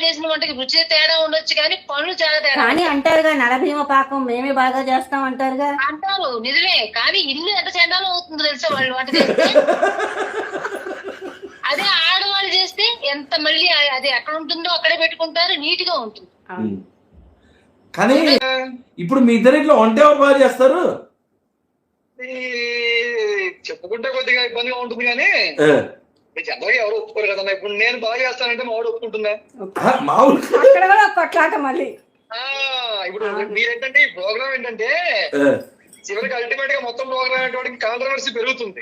చేసిన వంటకి రుచి తేడా ఉండొచ్చు కానీ పనులు చాలా తేడా. కానీ అంటారుగా నరభీమ పాకం మేమే బాగా చేస్తాం అంటారుగా. అంటారు నిజమే, కానీ ఇల్లు ఎంత చండాలం అవుతుందో తెలుసా వాళ్ళు వంట చేస్తే. అదే ఆడవాళ్ళు చేస్తే ఎంత మళ్ళీ అది ఎక్కడ ఉంటుందో అక్కడే పెట్టుకుంటారు, నీట్ గా ఉంటుంది. కానీ ఇప్పుడు మీ ఇద్దరిలో వంట ఎవరు బాగా చేస్తారు? చెప్పుకుంటే కొద్దిగా ఇబ్బందిగా ఉంటుంది కానీ జనరల్గా ఎవరు ఒప్పుకోరు కదన్నా. ఇప్పుడు నేను బాగా చేస్తానంటే మా వాడు ఒప్పుకుంటుందా? మామూలు అక్కడ కూడా కొట్లాట మళ్ళీ. ఇప్పుడు మీరేంటంటే ఈ ప్రోగ్రామ్ ఏంటంటే చివరికి అల్టిమేట్ గా మొత్తం ప్రోగ్రామ్ అనేటువంటి కాంట్రవర్సీ పెరుగుతుంది,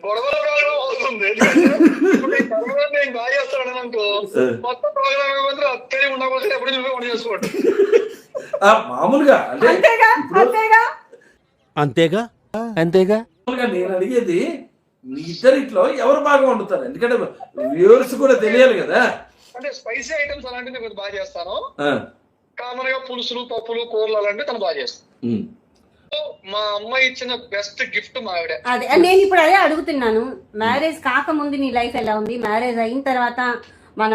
గొడవల ప్రోగ్రామ్ అవుతుంది. నేను బాగా చేస్తాను అనుకో, మొత్తం ప్రోగ్రామ్ ఏమంటే అక్కడే ఉండకపోతే ఎప్పుడు నువ్వే వంట చేసుకోండి. మామూలుగా అంతేగా అంతేగా నేను అడిగేది మీ ఇద్దరిట్లో ఎవరు బాగా వండుతారు? ఎందుకంటే వ్యూవర్స్ కూడా తెలియాలి కదా. అంటే స్పైసీ ఐటమ్స్ అలాంటివి నేను బాగా చేస్తాను. కామన్ గా పులుసులు, పప్పులు, కూరలు అలాంటివి తను బాగా చేస్తాను. మా అమ్మాయి ఇచ్చిన బెస్ట్ గిఫ్ట్ మా ఆవిడ. అదే నేను ఇప్పుడు అదే అడుగుతున్నాను. మ్యారేజ్ కాకముందు నీ లైఫ్ ఎలా ఉంది? మ్యారేజ్ అయిన తర్వాత మన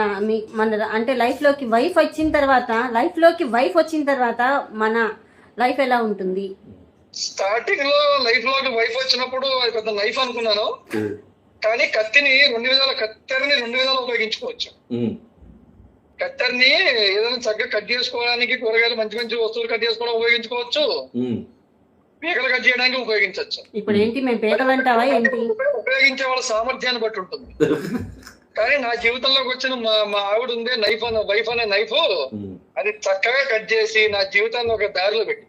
అంటే లైఫ్ లోకి వైఫ్ వచ్చిన తర్వాత మన లైఫ్ ఎలా ఉంటుంది? స్టార్టింగ్ లో లైఫ్ లోకి వైఫ్ వచ్చినప్పుడు అది పెద్ద లైఫ్ అనుకున్నాను, కానీ కత్తిని రెండు విధాలు ఉపయోగించుకోవచ్చు. కత్తెరని ఏదైనా చక్కగా కట్ చేసుకోవడానికి, కూరగాయలు మంచి మంచి వస్తువులు కట్ చేసుకోవడానికి ఉపయోగించుకోవచ్చు, పీకలు కట్ చేయడానికి ఉపయోగించవచ్చు. ఇప్పుడు ఏంటి మేము పీకలు అంటావా ఏంటి? ఉపయోగించే వాళ్ళ సామర్థ్యాన్ని బట్టి ఉంటుంది. కానీ నా జీవితంలోకి వచ్చిన మా ఆవిడ ఉందే వైఫ్ అనే నైఫ్, అది చక్కగా కట్ చేసి నా జీవితాన్ని ఒక దారిలో పెట్టి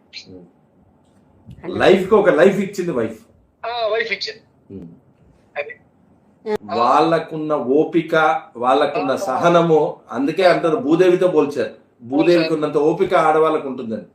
లైఫ్ కి ఒక లైఫ్ ఇచ్చింది వైఫ్ ఇచ్చింది. అది వాళ్ళకున్న ఓపిక, వాళ్ళకున్న సహనము, అందుకే అంటారు భూదేవితో పోల్చారు. భూదేవికి ఉన్నంత ఓపిక ఆడవాళ్ళకు ఉంటుందని.